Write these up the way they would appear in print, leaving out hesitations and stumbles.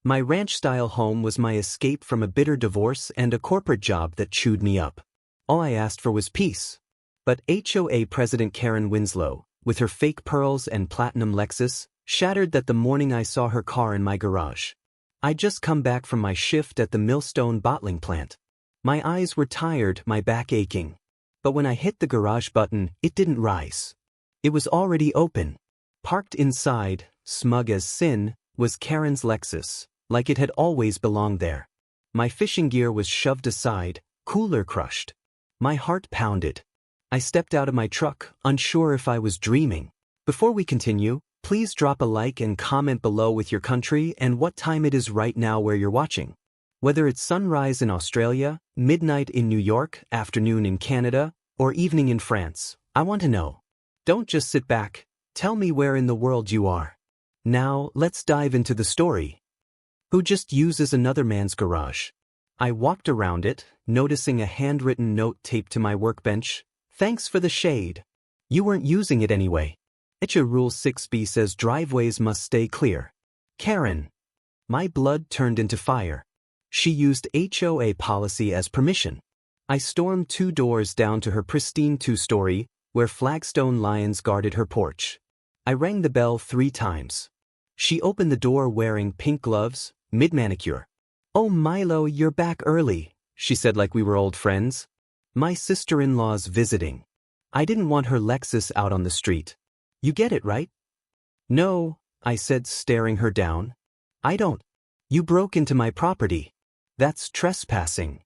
My ranch-style home was my escape from a bitter divorce and a corporate job that chewed me up. All I asked for was peace. But HOA President Karen Winslow, with her fake pearls and platinum Lexus, shattered that the morning I saw her car in my garage. I'd just come back from my shift at the Millstone bottling plant. My eyes were tired, my back aching. But when I hit the garage button, it didn't rise. It was already open. Parked inside, smug as sin, was Karen's Lexus, like it had always belonged there. My fishing gear was shoved aside, cooler crushed. My heart pounded. I stepped out of my truck, unsure if I was dreaming. Before we continue, please drop a like and comment below with your country and what time it is right now where you're watching. Whether it's sunrise in Australia, midnight in New York, afternoon in Canada, or evening in France, I want to know. Don't just sit back, tell me where in the world you are. Now, let's dive into the story. Who just uses another man's garage? I walked around it, noticing a handwritten note taped to my workbench. Thanks for the shade. You weren't using it anyway. HOA Rule 6b says driveways must stay clear. Karen. My blood turned into fire. She used HOA policy as permission. I stormed 2 doors down to her pristine 2-story, where flagstone lions guarded her porch. I rang the bell 3 times. She opened the door wearing pink gloves, mid-manicure. "Oh Milo, you're back early," she said like we were old friends. "My sister-in-law's visiting. I didn't want her Lexus out on the street. You get it, right?" "No," I said, staring her down. "I don't. You broke into my property. That's trespassing."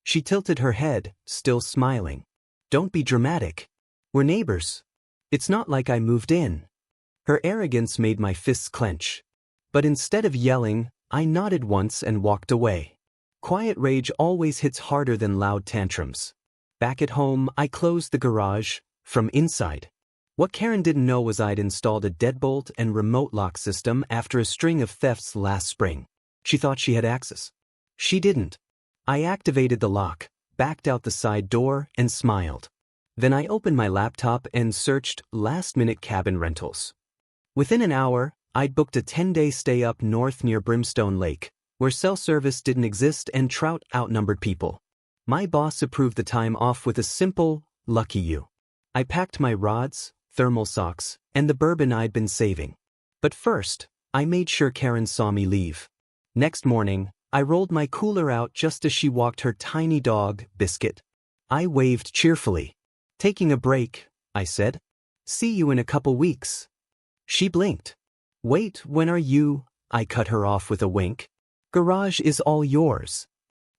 She tilted her head, still smiling. "Don't be dramatic. We're neighbors. It's not like I moved in." Her arrogance made my fists clench. But instead of yelling, I nodded once and walked away. Quiet rage always hits harder than loud tantrums. Back at home, I closed the garage, from inside. What Karen didn't know was I'd installed a deadbolt and remote lock system after a string of thefts last spring. She thought she had access. She didn't. I activated the lock, backed out the side door, and smiled. Then I opened my laptop and searched last-minute cabin rentals. Within an hour, I'd booked a 10-day stay up north near Brimstone Lake, where cell service didn't exist and trout outnumbered people. My boss approved the time off with a simple, "Lucky you." I packed my rods, thermal socks, and the bourbon I'd been saving. But first, I made sure Karen saw me leave. Next morning, I rolled my cooler out just as she walked her tiny dog, Biscuit. I waved cheerfully. "Taking a break," I said. "See you in a couple weeks." She blinked. "Wait, when are you?" I cut her off with a wink. "Garage is all yours."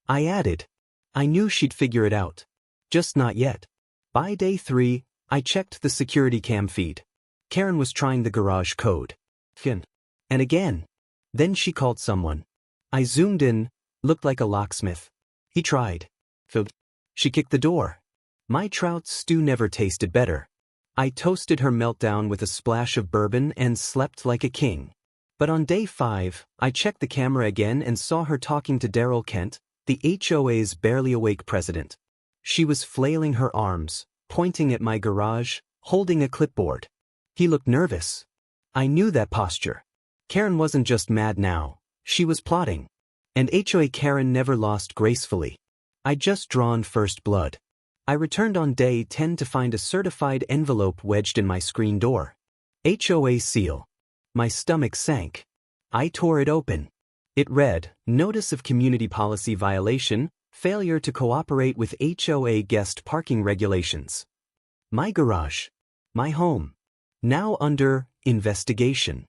I added. I knew she'd figure it out. Just not yet. By day 3, I checked the security cam feed. Karen was trying the garage code. And again. Then she called someone. I zoomed in, looked like a locksmith. He tried. She kicked the door. My trout stew never tasted better. I toasted her meltdown with a splash of bourbon and slept like a king. But on day 5, I checked the camera again and saw her talking to Daryl Kent, the HOA's barely awake president. She was flailing her arms, pointing at my garage, holding a clipboard. He looked nervous. I knew that posture. Karen wasn't just mad now, she was plotting. And HOA Karen never lost gracefully. I'd just drawn first blood. I returned on day 10 to find a certified envelope wedged in my screen door. HOA seal. My stomach sank. I tore it open. It read, "Notice of Community Policy Violation, Failure to Cooperate with HOA Guest Parking Regulations." My garage. My home. Now under investigation.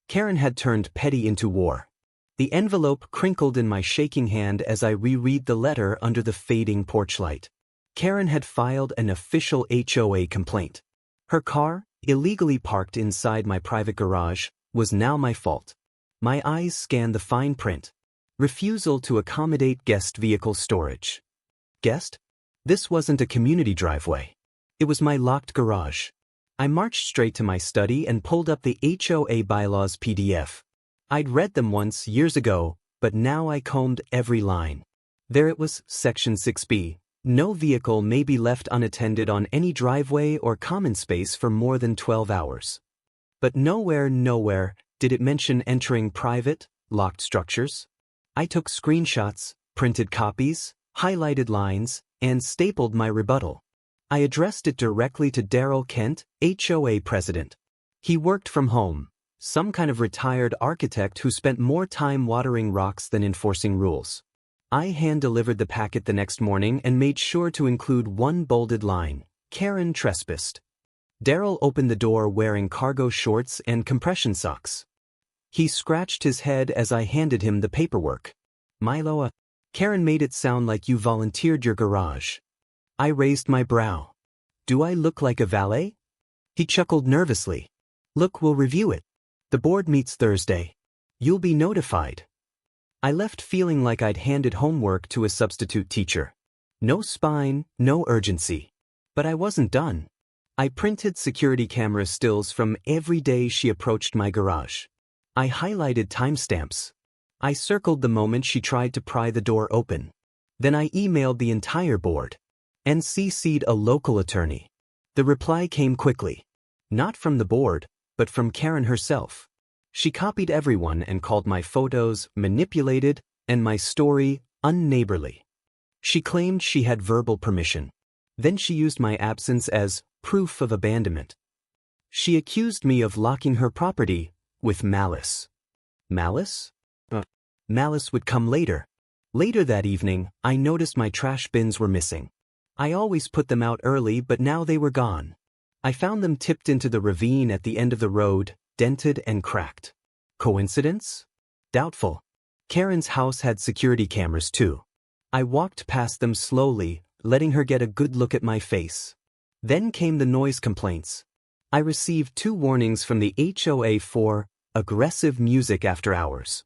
Karen had turned petty into war. The envelope crinkled in my shaking hand as I reread the letter under the fading porch light. Karen had filed an official HOA complaint. Her car, illegally parked inside my private garage, was now my fault. My eyes scanned the fine print. Refusal to accommodate guest vehicle storage. Guest? This wasn't a community driveway. It was my locked garage. I marched straight to my study and pulled up the HOA bylaws PDF. I'd read them once years ago, but now I combed every line. There it was, Section 6b. No vehicle may be left unattended on any driveway or common space for more than 12 hours. But nowhere did it mention entering private, locked structures. I took screenshots, printed copies, highlighted lines, and stapled my rebuttal. I addressed it directly to Daryl Kent, HOA president. He worked from home, some kind of retired architect who spent more time watering rocks than enforcing rules. I hand-delivered the packet the next morning and made sure to include one bolded line: Karen trespassed. Daryl opened the door wearing cargo shorts and compression socks. He scratched his head as I handed him the paperwork. Milo, Karen made it sound like you volunteered your garage. I raised my brow. Do I look like a valet? He chuckled nervously. Look, we'll review it. The board meets Thursday. You'll be notified. I left feeling like I'd handed homework to a substitute teacher. No spine, no urgency. But I wasn't done. I printed security camera stills from every day she approached my garage. I highlighted timestamps. I circled the moment she tried to pry the door open. Then I emailed the entire board and CC'd a local attorney. The reply came quickly. Not from the board, but from Karen herself. She copied everyone and called my photos manipulated and my story unneighborly. She claimed she had verbal permission. Then she used my absence as proof of abandonment. She accused me of locking her property with malice. Malice? Malice would come later. Later that evening, I noticed my trash bins were missing. I always put them out early, but now they were gone. I found them tipped into the ravine at the end of the road, dented and cracked. Coincidence? Doubtful. Karen's house had security cameras too. I walked past them slowly, letting her get a good look at my face. Then came the noise complaints. I received 2 warnings from the HOA for aggressive music after hours.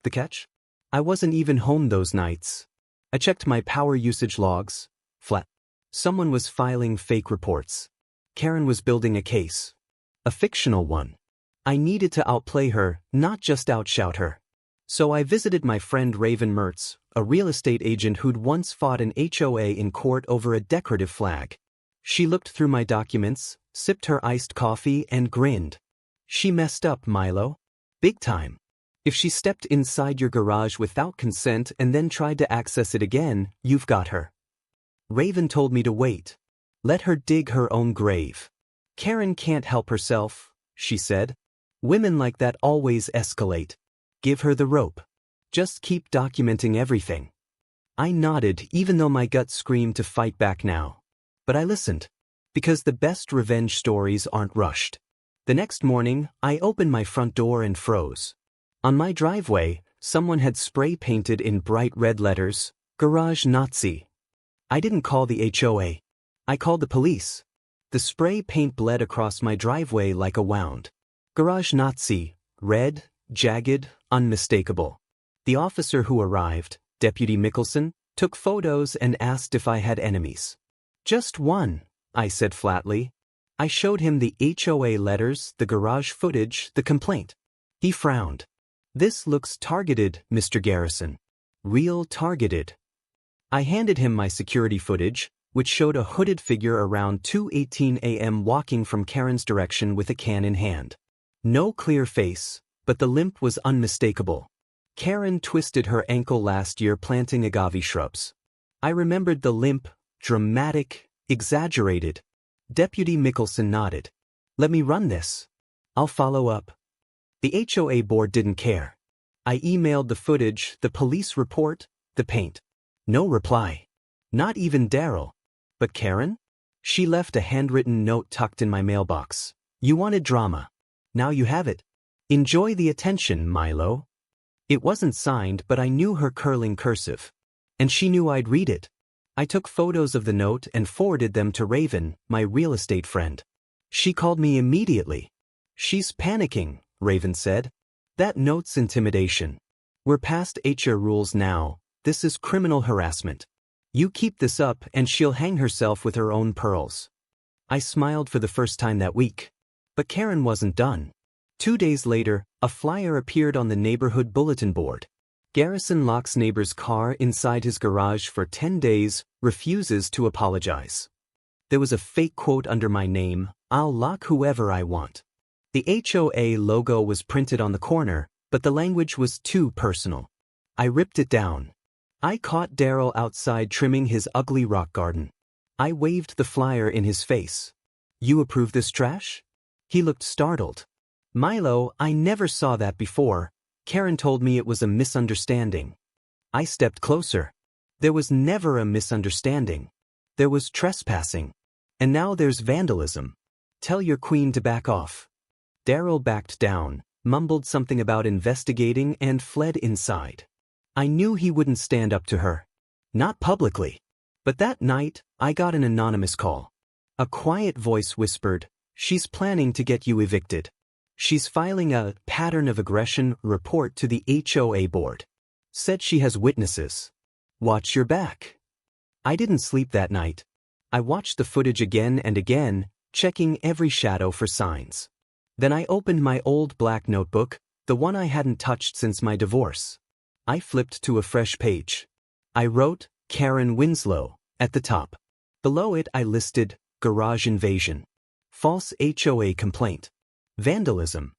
The catch? I wasn't even home those nights. I checked my power usage logs. Flat. Someone was filing fake reports. Karen was building a case. A fictional one. I needed to outplay her, not just outshout her. So I visited my friend Raven Mertz, a real estate agent who'd once fought an HOA in court over a decorative flag. She looked through my documents, sipped her iced coffee, and grinned. She messed up, Milo. Big time. If she stepped inside your garage without consent and then tried to access it again, you've got her. Raven told me to wait. Let her dig her own grave. Karen can't help herself, she said. Women like that always escalate. Give her the rope. Just keep documenting everything. I nodded, even though my gut screamed to fight back now. But I listened. Because the best revenge stories aren't rushed. The next morning, I opened my front door and froze. On my driveway, someone had spray painted in bright red letters, "Garage Nazi." I didn't call the HOA. I called the police. The spray paint bled across my driveway like a wound. Garage Nazi, red, jagged, unmistakable. The officer who arrived, Deputy Mickelson, took photos and asked if I had enemies. Just one, I said flatly. I showed him the HOA letters, the garage footage, the complaint. He frowned. This looks targeted, Mr. Garrison. Real targeted. I handed him my security footage, which showed a hooded figure around 2:18 a.m. walking from Karen's direction with a can in hand. No clear face, but the limp was unmistakable. Karen twisted her ankle last year planting agave shrubs. I remembered the limp, dramatic, exaggerated. Deputy Mickelson nodded. Let me run this. I'll follow up. The HOA board didn't care. I emailed the footage, the police report, the paint. No reply. Not even Daryl. But Karen? She left a handwritten note tucked in my mailbox. You wanted drama. Now you have it. Enjoy the attention, Milo. It wasn't signed, but I knew her curling cursive. And she knew I'd read it. I took photos of the note and forwarded them to Raven, my real estate friend. She called me immediately. She's panicking, Raven said. That note's intimidation. We're past HR rules now. This is criminal harassment. You keep this up and she'll hang herself with her own pearls. I smiled for the first time that week. But Karen wasn't done. 2 days later, a flyer appeared on the neighborhood bulletin board. Garrison locks neighbor's car inside his garage for 10 days, refuses to apologize. There was a fake quote under my name, I'll lock whoever I want. The HOA logo was printed on the corner, but the language was too personal. I ripped it down. I caught Daryl outside trimming his ugly rock garden. I waved the flyer in his face. "You approve this trash?" He looked startled. "Milo, I never saw that before. Karen told me it was a misunderstanding." I stepped closer. "There was never a misunderstanding. There was trespassing. And now there's vandalism. Tell your queen to back off." Daryl backed down, mumbled something about investigating, and fled inside. I knew he wouldn't stand up to her. Not publicly. But that night, I got an anonymous call. A quiet voice whispered, "She's planning to get you evicted. She's filing a pattern of aggression report to the HOA board. Said she has witnesses. Watch your back." I didn't sleep that night. I watched the footage again and again, checking every shadow for signs. Then I opened my old black notebook, the one I hadn't touched since my divorce. I flipped to a fresh page. I wrote, "Karen Winslow," at the top. Below it I listed, "Garage invasion. False HOA complaint. Vandalism.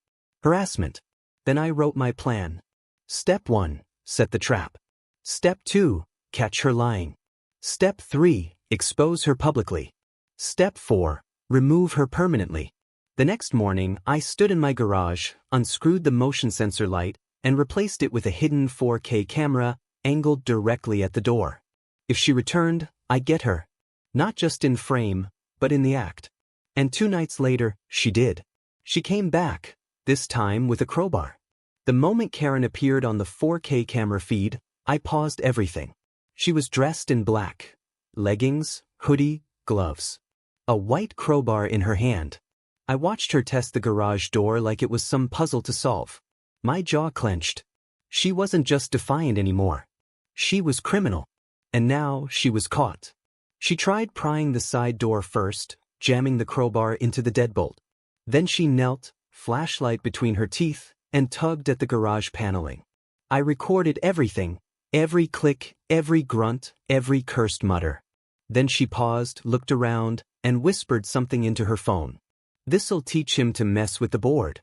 Harassment." Then I wrote my plan. Step 1, set the trap. Step 2, catch her lying. Step 3, expose her publicly. Step 4, remove her permanently. The next morning, I stood in my garage, unscrewed the motion sensor light, and replaced it with a hidden 4K camera angled directly at the door. If she returned, I'd get her. Not just in frame, but in the act. And 2 nights later, she did. She came back, this time with a crowbar. The moment Karen appeared on the 4K camera feed, I paused everything. She was dressed in black. Leggings, hoodie, gloves. A white crowbar in her hand. I watched her test the garage door like it was some puzzle to solve. My jaw clenched. She wasn't just defiant anymore. She was criminal. And now she was caught. She tried prying the side door first, jamming the crowbar into the deadbolt. Then she knelt, flashlight between her teeth, and tugged at the garage paneling. I recorded everything, every click, every grunt, every cursed mutter. Then she paused, looked around, and whispered something into her phone. "This'll teach him to mess with the board."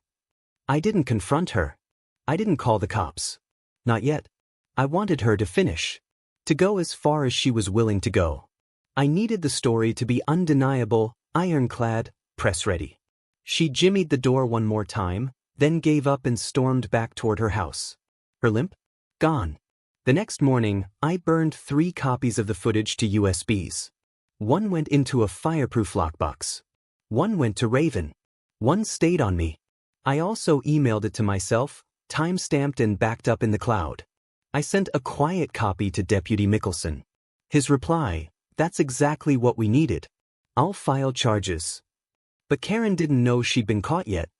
I didn't confront her. I didn't call the cops. Not yet. I wanted her to finish. To go as far as she was willing to go. I needed the story to be undeniable, ironclad, press-ready. She jimmied the door one more time, then gave up and stormed back toward her house. Her limp? Gone. The next morning, I burned 3 copies of the footage to USBs. One went into a fireproof lockbox. One went to Raven. One stayed on me. I also emailed it to myself, time-stamped and backed up in the cloud. I sent a quiet copy to Deputy Mickelson. His reply, "That's exactly what we needed. I'll file charges." But Karen didn't know she'd been caught yet.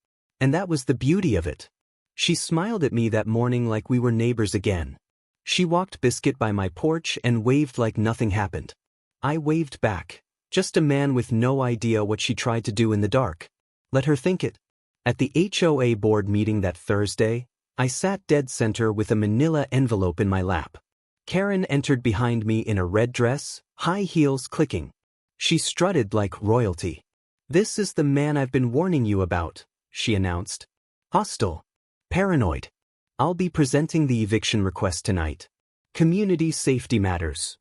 And that was the beauty of it. She smiled at me that morning like we were neighbors again. She walked Biscuit by my porch and waved like nothing happened. I waved back, just a man with no idea what she tried to do in the dark. Let her think it. At the HOA board meeting that Thursday, I sat dead center with a manila envelope in my lap. Karen entered behind me in a red dress, high heels clicking. She strutted like royalty. "This is the man I've been warning you about," she announced. "Hostile. Paranoid. I'll be presenting the eviction request tonight. Community safety matters."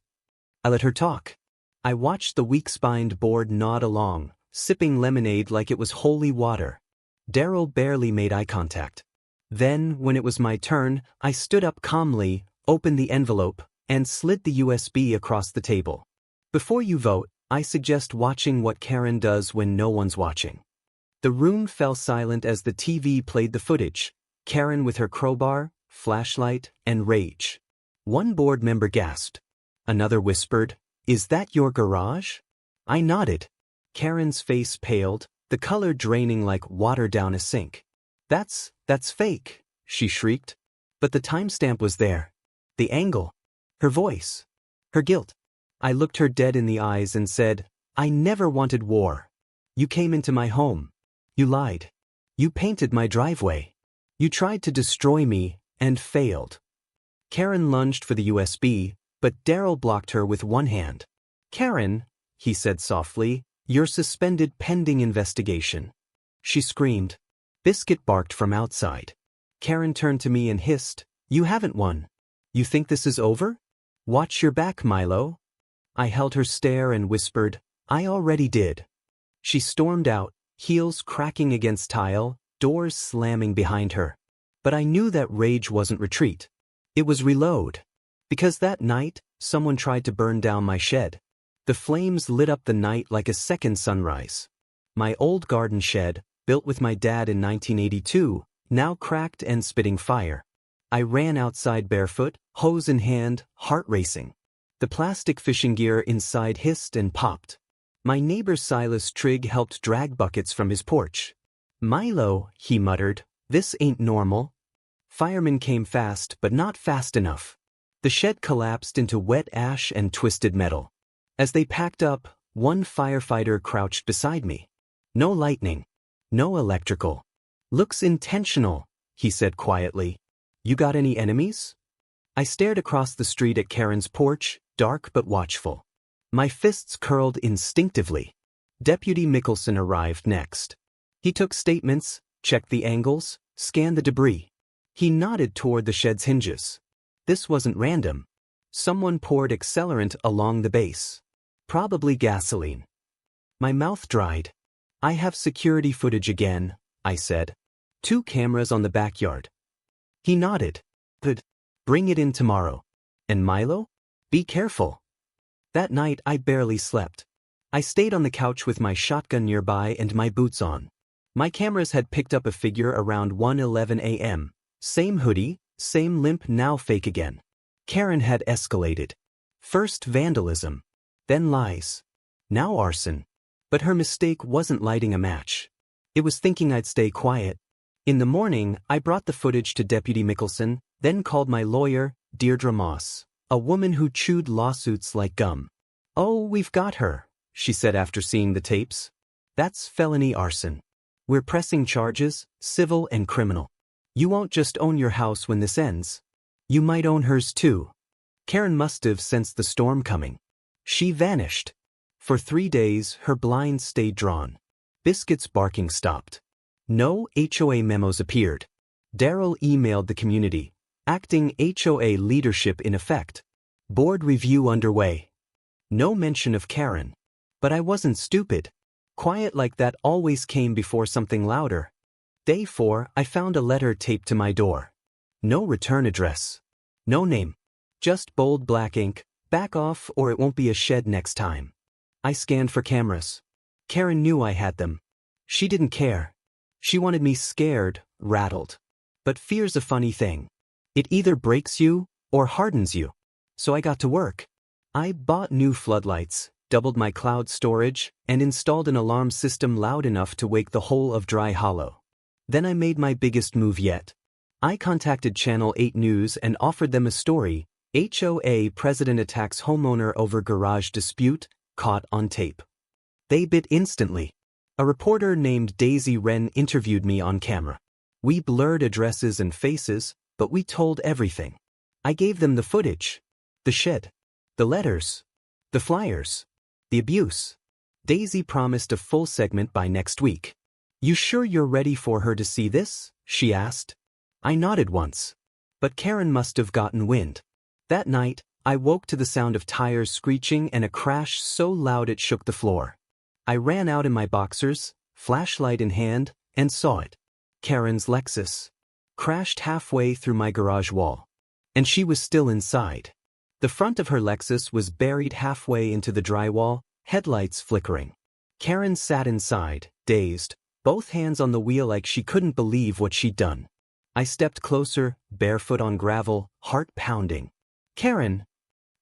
I let her talk. I watched the weak-spined board nod along, sipping lemonade like it was holy water. Daryl barely made eye contact. Then, when it was my turn, I stood up calmly, opened the envelope, and slid the USB across the table. "Before you vote, I suggest watching what Karen does when no one's watching." The room fell silent as the TV played the footage. Karen with her crowbar, flashlight, and rage. One board member gasped. Another whispered, "Is that your garage?" I nodded. Karen's face paled, the color draining like water down a sink. That's fake," she shrieked. But the timestamp was there. The angle. Her voice. Her guilt. I looked her dead in the eyes and said, "I never wanted war. You came into my home. You lied. You painted my driveway. You tried to destroy me, and failed." Karen lunged for the USB, but Daryl blocked her with one hand. "Karen," he said softly, "you're suspended pending investigation." She screamed. Biscuit barked from outside. Karen turned to me and hissed, "You haven't won. You think this is over? Watch your back, Milo." I held her stare and whispered, "I already did." She stormed out, heels cracking against tile, doors slamming behind her. But I knew that rage wasn't retreat. It was reload. Because that night, someone tried to burn down my shed. The flames lit up the night like a second sunrise. My old garden shed, built with my dad in 1982, now cracked and spitting fire. I ran outside barefoot, hose in hand, heart racing. The plastic fishing gear inside hissed and popped. My neighbor Silas Trigg helped drag buckets from his porch. "Milo," he muttered, "this ain't normal." Firemen came fast, but not fast enough. The shed collapsed into wet ash and twisted metal. As they packed up, one firefighter crouched beside me. "No lightning. No electrical. Looks intentional," he said quietly. "You got any enemies?" I stared across the street at Karen's porch, dark but watchful. My fists curled instinctively. Deputy Mickelson arrived next. He took statements, checked the angles, scanned the debris. He nodded toward the shed's hinges. This wasn't random. Someone poured accelerant along the base. Probably gasoline. My mouth dried. "I have security footage again," I said. "2 cameras on the backyard." He nodded. "Good. Bring it in tomorrow. And Milo? Be careful." That night I barely slept. I stayed on the couch with my shotgun nearby and my boots on. My cameras had picked up a figure around 1:11 a.m. Same hoodie, same limp, now fake again. Karen had escalated. First vandalism. Then lies. Now arson. But her mistake wasn't lighting a match. It was thinking I'd stay quiet. In the morning, I brought the footage to Deputy Mickelson, then called my lawyer, Deirdre Moss, a woman who chewed lawsuits like gum. "Oh, we've got her," she said after seeing the tapes. "That's felony arson. We're pressing charges, civil and criminal. You won't just own your house when this ends. You might own hers too." Karen must have sensed the storm coming. She vanished. For 3 days, her blinds stayed drawn. Biscuit's barking stopped. No HOA memos appeared. Daryl emailed the community. Acting HOA leadership in effect. Board review underway. No mention of Karen. But I wasn't stupid. Quiet like that always came before something louder. Day 4, I found a letter taped to my door. No return address. No name. Just bold black ink, "Back off or it won't be a shed next time." I scanned for cameras. Karen knew I had them. She didn't care. She wanted me scared, rattled. But fear's a funny thing. It either breaks you or hardens you. So I got to work. I bought new floodlights, doubled my cloud storage, and installed an alarm system loud enough to wake the whole of Dry Hollow. Then I made my biggest move yet. I contacted Channel 8 News and offered them a story, "HOA President Attacks Homeowner Over Garage Dispute, Caught on Tape." They bit instantly. A reporter named Daisy Wren interviewed me on camera. We blurred addresses and faces, but we told everything. I gave them the footage. The shed. The letters. The flyers. The abuse. Daisy promised a full segment by next week. "You sure you're ready for her to see this?" she asked. I nodded once. But Karen must have gotten wind. That night, I woke to the sound of tires screeching and a crash so loud it shook the floor. I ran out in my boxers, flashlight in hand, and saw it. Karen's Lexus. Crashed halfway through my garage wall. And she was still inside. The front of her Lexus was buried halfway into the drywall, headlights flickering. Karen sat inside, dazed, both hands on the wheel like she couldn't believe what she'd done. I stepped closer, barefoot on gravel, heart pounding. "Karen!"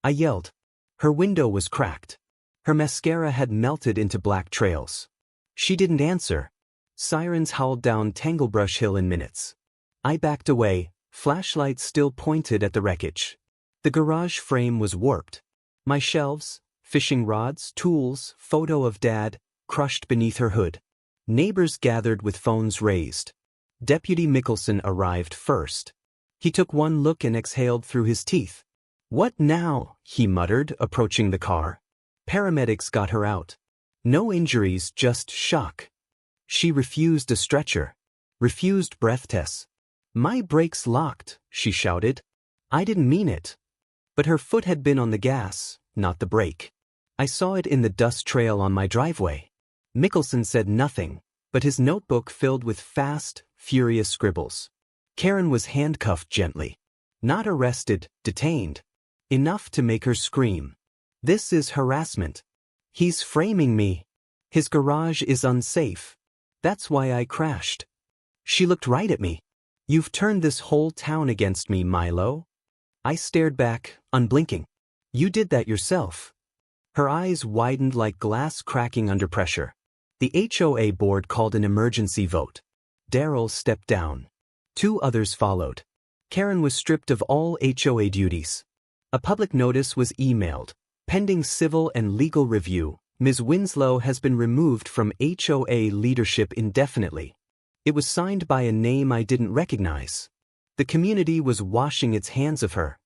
I yelled. Her window was cracked. Her mascara had melted into black trails. She didn't answer. Sirens howled down Tanglebrush Hill in minutes. I backed away, flashlight still pointed at the wreckage. The garage frame was warped. My shelves, fishing rods, tools, photo of Dad, crushed beneath her hood. Neighbors gathered with phones raised. Deputy Mickelson arrived first. He took one look and exhaled through his teeth. "What now?" he muttered, approaching the car. Paramedics got her out. No injuries, just shock. She refused a stretcher. Refused breath tests. "My brake's locked," she shouted. I didn't mean it. But her foot had been on the gas, not the brake. I saw it in the dust trail on my driveway. Mickelson said nothing, but his notebook filled with fast, furious scribbles. Karen was handcuffed gently. Not arrested, detained. Enough to make her scream. "This is harassment. He's framing me. His garage is unsafe. That's why I crashed." She looked right at me. "You've turned this whole town against me, Milo." I stared back, unblinking. "You did that yourself." Her eyes widened like glass cracking under pressure. The HOA board called an emergency vote. Daryl stepped down. 2 others followed. Karen was stripped of all HOA duties. A public notice was emailed. Pending civil and legal review, Ms. Winslow has been removed from HOA leadership indefinitely. It was signed by a name I didn't recognize. The community was washing its hands of her.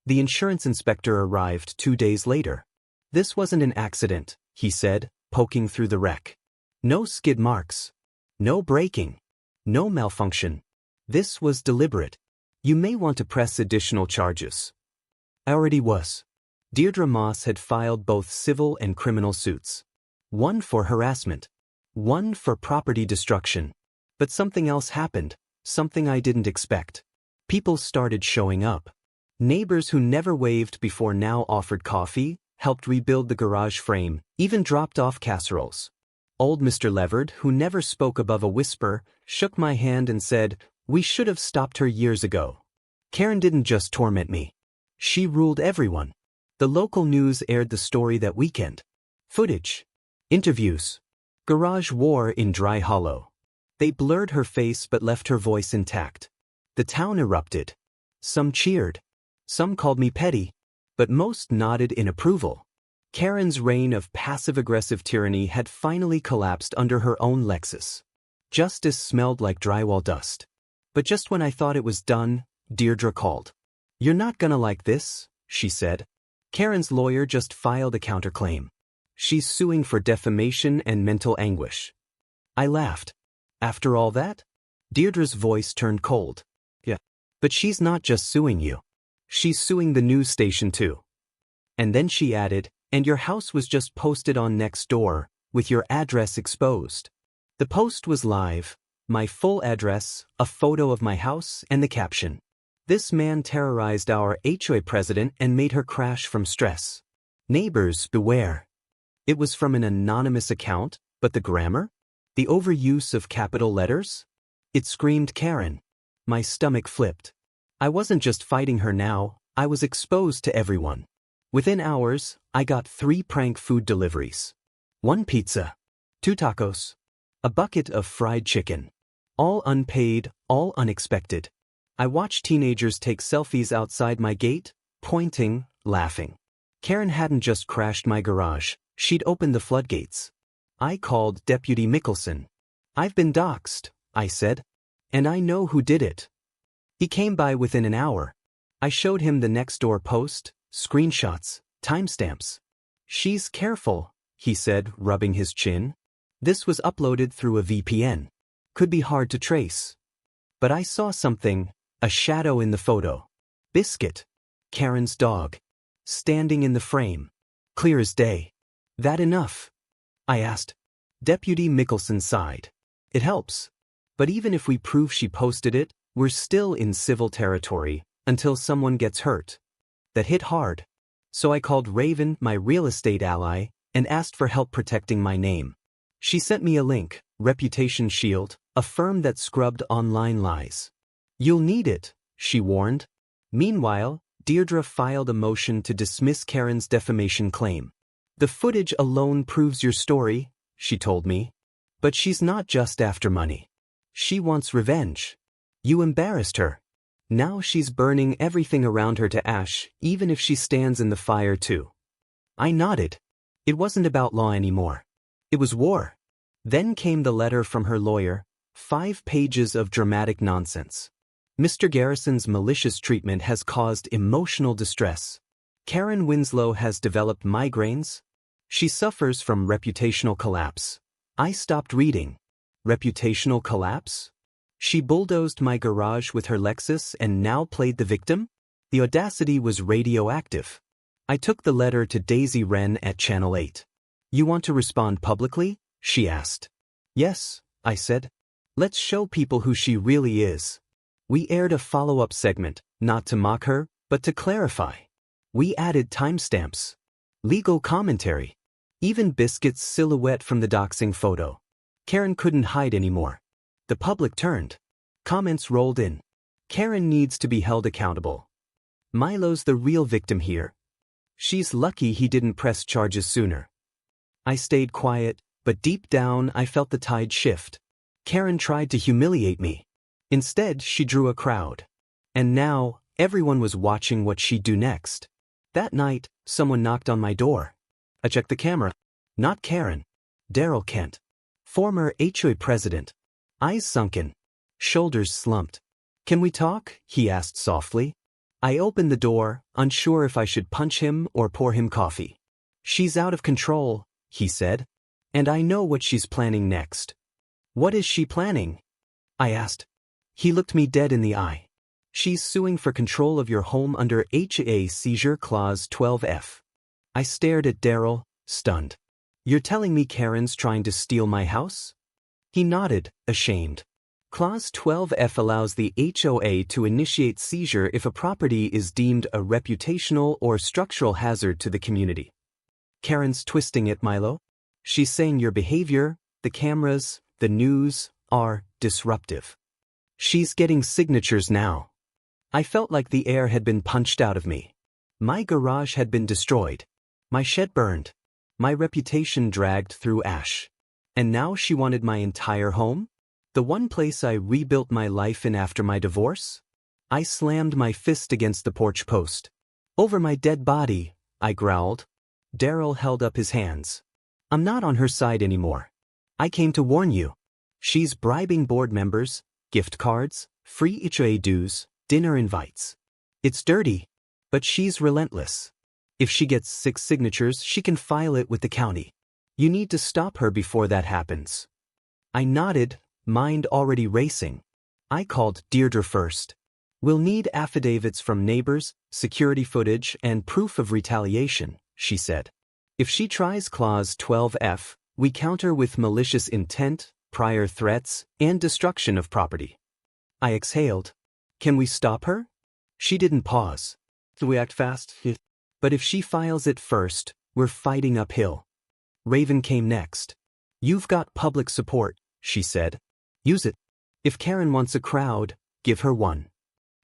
The insurance inspector arrived 2 days later. "This wasn't an accident," he said, poking through the wreck. "No skid marks. No braking. No malfunction. This was deliberate. You may want to press additional charges." I already was. Deirdre Moss had filed both civil and criminal suits. One for harassment. One for property destruction. But something else happened, something I didn't expect. People started showing up. Neighbors who never waved before now offered coffee, helped rebuild the garage frame, even dropped off casseroles. Old Mr. Leverd, who never spoke above a whisper, shook my hand and said, "We should have stopped her years ago." Karen didn't just torment me. She ruled everyone. The local news aired the story that weekend. Footage. Interviews. Garage war in Dry Hollow. They blurred her face but left her voice intact. The town erupted. Some cheered. Some called me petty. But most nodded in approval. Karen's reign of passive-aggressive tyranny had finally collapsed under her own Lexus. Justice smelled like drywall dust. But just when I thought it was done, Deirdre called. "You're not gonna like this," she said. Karen's lawyer just filed a counterclaim. She's suing for defamation and mental anguish. I laughed. "After all that?" Deirdre's voice turned cold. "Yeah. But she's not just suing you. She's suing the news station too." And then she added, "And your house was just posted on Nextdoor, with your address exposed." The post was live, my full address, a photo of my house, and the caption. "This man terrorized our HOA president and made her crash from stress. Neighbors, beware." It was from an anonymous account, but the grammar? The overuse of capital letters? It screamed Karen. My stomach flipped. I wasn't just fighting her now, I was exposed to everyone. Within hours, I got 3 prank food deliveries. 1 pizza. 2 tacos. A bucket of fried chicken. All unpaid, all unexpected. I watched teenagers take selfies outside my gate, pointing, laughing. Karen hadn't just crashed my garage, she'd opened the floodgates. I called Deputy Mickelson. "I've been doxxed," I said. "And I know who did it." He came by within an hour. I showed him the Nextdoor post, screenshots, timestamps. "She's careful," he said, rubbing his chin. "This was uploaded through a VPN. Could be hard to trace." But I saw something, a shadow in the photo. Biscuit. Karen's dog. Standing in the frame. Clear as day. "That enough?" I asked. Deputy Mickelson sighed. "It helps. But even if we prove she posted it, we're still in civil territory, until someone gets hurt." That hit hard. So I called Raven, my real estate ally, and asked for help protecting my name. She sent me a link, Reputation Shield, a firm that scrubbed online lies. "You'll need it," she warned. Meanwhile, Deirdre filed a motion to dismiss Karen's defamation claim. "The footage alone proves your story," she told me. "But she's not just after money. She wants revenge. You embarrassed her. Now she's burning everything around her to ash, even if she stands in the fire too." I nodded. It wasn't about law anymore. It was war. Then came the letter from her lawyer, 5 pages of dramatic nonsense. "Mr. Garrison's malicious treatment has caused emotional distress. Karen Winslow has developed migraines. She suffers from reputational collapse." I stopped reading. Reputational collapse? She bulldozed my garage with her Lexus and now played the victim? The audacity was radioactive. I took the letter to Daisy Wren at Channel 8. You want to respond publicly? She asked. Yes, I said. Let's show people who she really is. We aired a follow-up segment, not to mock her, but to clarify. We added timestamps, legal commentary, even Biscuit's silhouette from the doxing photo. Karen couldn't hide anymore. The public turned. Comments rolled in. Karen needs to be held accountable. Milo's the real victim here. She's lucky he didn't press charges sooner. I stayed quiet, but deep down I felt the tide shift. Karen tried to humiliate me. Instead, she drew a crowd. And now, everyone was watching what she'd do next. That night, someone knocked on my door. I checked the camera. Not Karen. Daryl Kent. Former HOA president. Eyes sunken. Shoulders slumped. Can we talk? He asked softly. I opened the door, unsure if I should punch him or pour him coffee. She's out of control, he said. And I know what she's planning next. What is she planning? I asked. He looked me dead in the eye. She's suing for control of your home under HOA Seizure Clause 12F. I stared at Daryl, stunned. You're telling me Karen's trying to steal my house? He nodded, ashamed. Clause 12F allows the HOA to initiate seizure if a property is deemed a reputational or structural hazard to the community. Karen's twisting it, Milo. She's saying your behavior, the cameras, the news, are disruptive. She's getting signatures now. I felt like the air had been punched out of me. My garage had been destroyed. My shed burned. My reputation dragged through ash. And now she wanted my entire home? The one place I rebuilt my life in after my divorce? I slammed my fist against the porch post. Over my dead body, I growled. Daryl held up his hands. I'm not on her side anymore. I came to warn you. She's bribing board members, gift cards, free HOA dues, dinner invites. It's dirty, but she's relentless. If she gets 6 signatures, she can file it with the county. You need to stop her before that happens. I nodded, mind already racing. I called Deirdre first. We'll need affidavits from neighbors, security footage, and proof of retaliation, she said. If she tries Clause 12F, we counter with malicious intent, prior threats, and destruction of property. I exhaled. Can we stop her? She didn't pause. Do we act fast? But if she files it first, we're fighting uphill. Raven came next. You've got public support, she said. Use it. If Karen wants a crowd, give her one.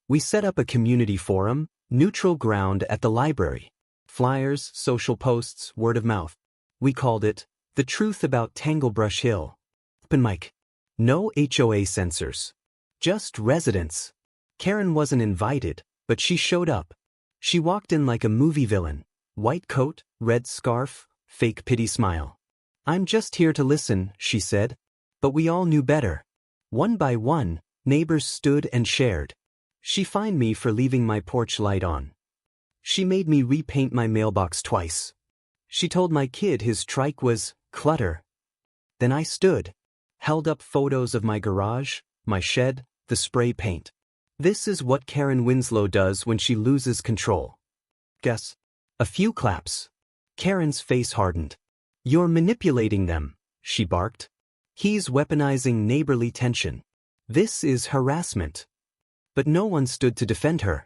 We set up a community forum, neutral ground at the library. Flyers, social posts, word of mouth. We called it, The Truth About Tanglebrush Hill. Open mic. No HOA censors. Just residents. Karen wasn't invited, but she showed up. She walked in like a movie villain. White coat, red scarf, fake pity smile. I'm just here to listen, she said. But we all knew better. One by one, neighbors stood and shared. She fined me for leaving my porch light on. She made me repaint my mailbox twice. She told my kid his trike was clutter. Then I stood, held up photos of my garage, my shed, the spray paint. This is what Karen Winslow does when she loses control. Guess. A few claps. Karen's face hardened. You're manipulating them, she barked. He's weaponizing neighborly tension. This is harassment. But no one stood to defend her.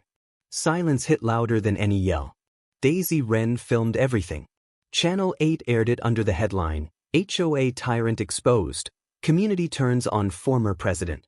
Silence hit louder than any yell. Daisy Wren filmed everything. Channel 8 aired it under the headline, HOA Tyrant Exposed, Community Turns on Former President.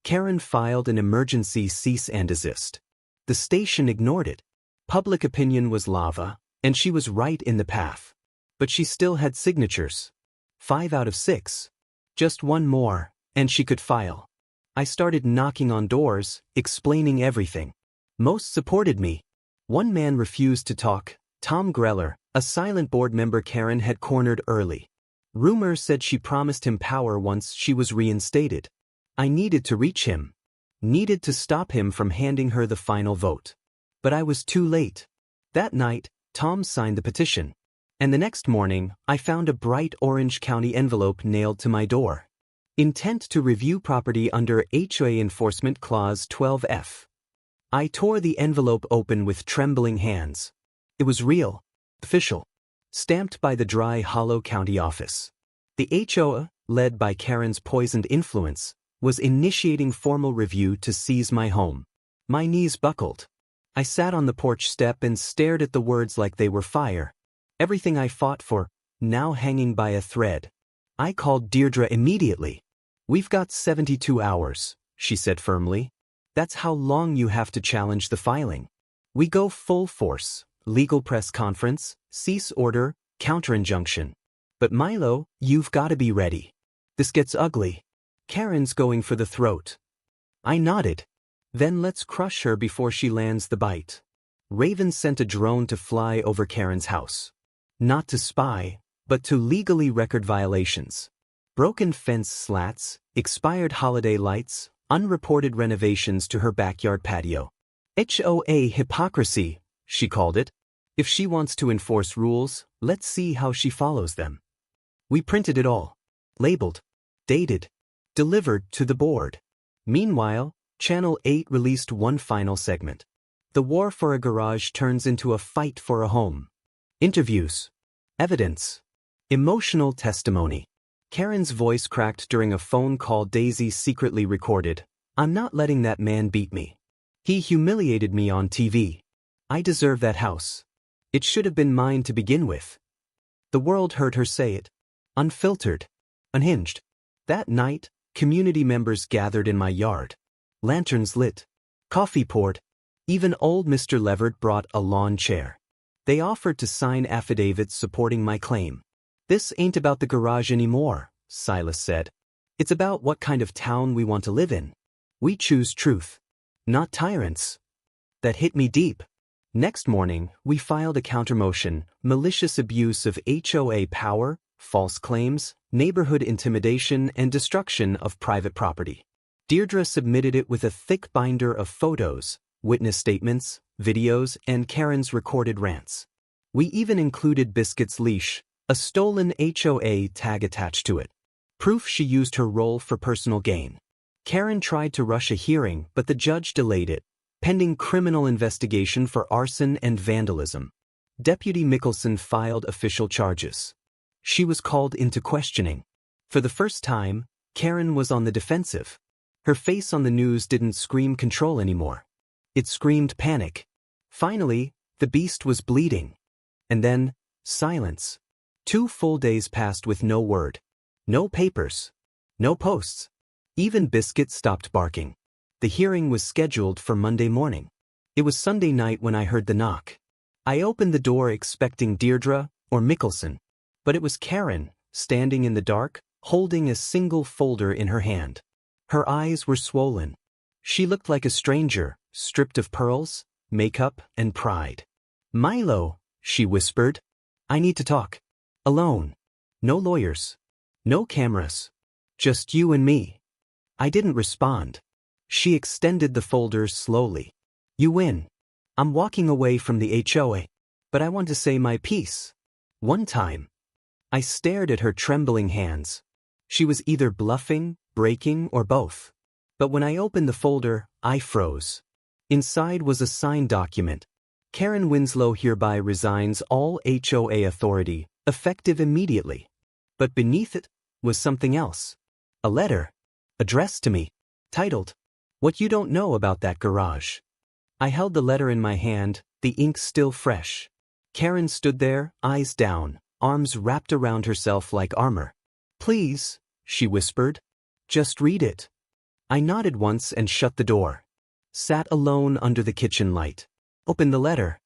Karen filed an emergency cease and desist. The station ignored it. Public opinion was lava, and she was right in the path. But she still had signatures. 5 out of 6. Just one more, and she could file. I started knocking on doors, explaining everything. Most supported me. One man refused to talk, Tom Greller, a silent board member Karen had cornered early. Rumor said she promised him power once she was reinstated. I needed to reach him. Needed to stop him from handing her the final vote. But I was too late. That night, Tom signed the petition. And the next morning, I found a bright orange county envelope nailed to my door. Intent to review property under HOA Enforcement Clause 12F. I tore the envelope open with trembling hands. It was real, official, stamped by the dry, hollow county office. The HOA, led by Karen's poisoned influence, was initiating formal review to seize my home. My knees buckled. I sat on the porch step and stared at the words like they were fire. Everything I fought for, now hanging by a thread. I called Deirdre immediately. "We've got 72 hours, she said firmly. "That's how long you have to challenge the filing. We go full force, legal press conference, cease order, counter-injunction. But Milo, you've got to be ready. This gets ugly. Karen's going for the throat." I nodded. "Then let's crush her before she lands the bite." Raven sent a drone to fly over Karen's house. Not to spy, but to legally record violations. Broken fence slats, expired holiday lights, unreported renovations to her backyard patio. HOA hypocrisy, she called it. If she wants to enforce rules, let's see how she follows them. We printed it all. Labeled. Dated. Delivered to the board. Meanwhile, Channel 8 released one final segment. The war for a garage turns into a fight for a home. Interviews. Evidence. Emotional testimony. Karen's voice cracked during a phone call Daisy secretly recorded. "I'm not letting that man beat me. He humiliated me on TV. I deserve that house. It should have been mine to begin with." The world heard her say it. Unfiltered. Unhinged. That night, community members gathered in my yard. Lanterns lit. Coffee poured. Even old Mr. Levert brought a lawn chair. They offered to sign affidavits supporting my claim. "This ain't about the garage anymore," Silas said. "It's about what kind of town we want to live in. We choose truth, not tyrants." That hit me deep. Next morning, we filed a countermotion, malicious abuse of HOA power, false claims, neighborhood intimidation, and destruction of private property. Deirdre submitted it with a thick binder of photos, witness statements, videos, and Karen's recorded rants. We even included Biscuit's leash, a stolen HOA tag attached to it. Proof she used her role for personal gain. Karen tried to rush a hearing, but the judge delayed it, pending criminal investigation for arson and vandalism. Deputy Mickelson filed official charges. She was called into questioning. For the first time, Karen was on the defensive. Her face on the news didn't scream control anymore. It screamed panic. Finally, the beast was bleeding. And then, silence. 2 full days passed with no word. No papers. No posts. Even Biscuit stopped barking. The hearing was scheduled for Monday morning. It was Sunday night when I heard the knock. I opened the door expecting Deirdre or Mickelson, but it was Karen, standing in the dark, holding a single folder in her hand. Her eyes were swollen. She looked like a stranger, stripped of pearls, makeup, and pride. "Milo," she whispered. "I need to talk. Alone. No lawyers. No cameras. Just you and me." I didn't respond. She extended the folder slowly. "You win. I'm walking away from the HOA, but I want to say my piece. One time." I stared at her trembling hands. She was either bluffing, breaking, or both. But when I opened the folder, I froze. Inside was a signed document. "Karen Winslow hereby resigns all HOA authority, effective immediately." But beneath it was something else. A letter, addressed to me, titled, "What You Don't Know About That Garage." I held the letter in my hand, the ink still fresh. Karen stood there, eyes down, arms wrapped around herself like armor. "Please," she whispered, "just read it." I nodded once and shut the door. Sat alone under the kitchen light. Opened the letter.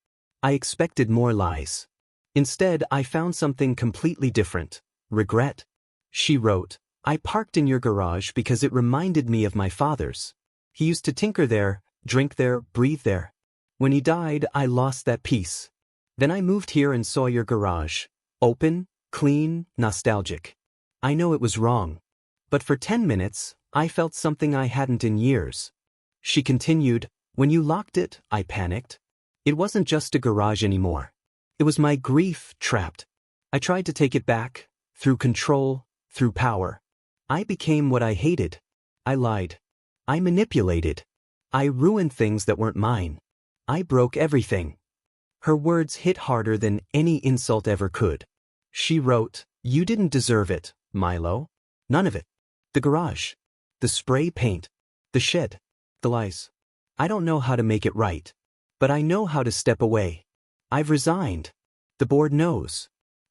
I expected more lies. Instead, I found something completely different. Regret. She wrote, "I parked in your garage because it reminded me of my father's. He used to tinker there, drink there, breathe there. When he died, I lost that peace. Then I moved here and saw your garage. Open, clean, nostalgic. I know it was wrong. But for 10 minutes, I felt something I hadn't in years." She continued, "When you locked it, I panicked. It wasn't just a garage anymore. It was my grief trapped. I tried to take it back, through control, through power. I became what I hated. I lied. I manipulated. I ruined things that weren't mine. I broke everything. Her words hit harder than any insult ever could. She wrote, "You didn't deserve it, Milo. None of it. The garage. The spray paint. The shed. The lies. I don't know how to make it right. But I know how to step away. I've resigned. The board knows.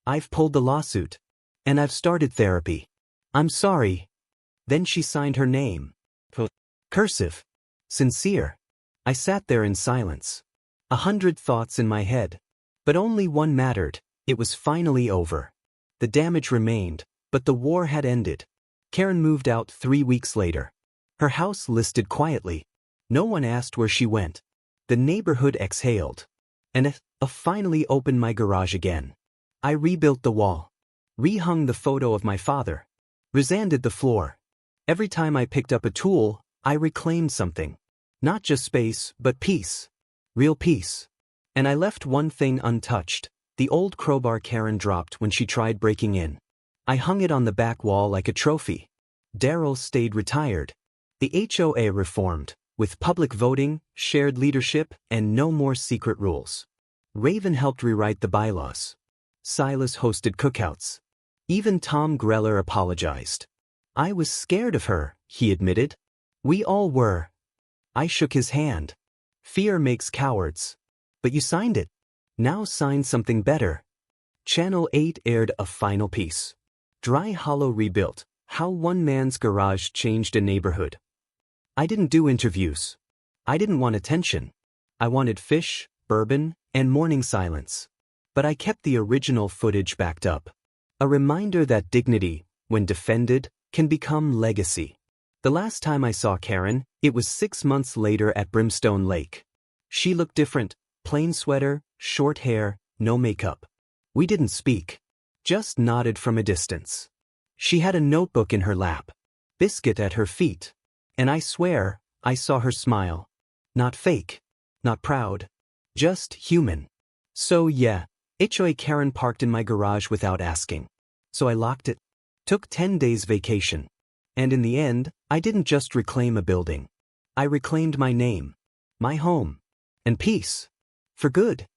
I've pulled the lawsuit. And I've started therapy. I'm sorry." Then she signed her name. Cursive. Sincere. I sat there in silence. 100 thoughts in my head. But only one mattered. It was finally over. The damage remained, but the war had ended. Karen moved out 3 weeks later. Her house listed quietly. No one asked where she went. The neighborhood exhaled. And I finally opened my garage again. I rebuilt the wall. Rehung the photo of my father. Resanded the floor. Every time I picked up a tool, I reclaimed something. Not just space, but peace. Real peace. And I left one thing untouched. The old crowbar Karen dropped when she tried breaking in. I hung it on the back wall like a trophy. Daryl stayed retired. The HOA reformed, with public voting, shared leadership, and no more secret rules. Raven helped rewrite the bylaws. Silas hosted cookouts. Even Tom Greller apologized. I was scared of her, he admitted. We all were. I shook his hand. Fear makes cowards. But you signed it. Now sign something better. Channel 8 aired a final piece. Dry Hollow rebuilt. How one man's garage changed a neighborhood. I didn't do interviews. I didn't want attention. I wanted fish, bourbon, and morning silence. But I kept the original footage backed up. A reminder that dignity, when defended, can become legacy. The last time I saw Karen, it was 6 months later at Brimstone Lake. She looked different, plain sweater, short hair, no makeup. We didn't speak. Just nodded from a distance. She had a notebook in her lap. Biscuit at her feet. And I swear, I saw her smile. Not fake. Not proud. Just human. So yeah, HOA Karen parked in my garage without asking. So I locked it. Took 10 days vacation. And in the end, I didn't just reclaim a building. I reclaimed my name. My home. And peace. For good.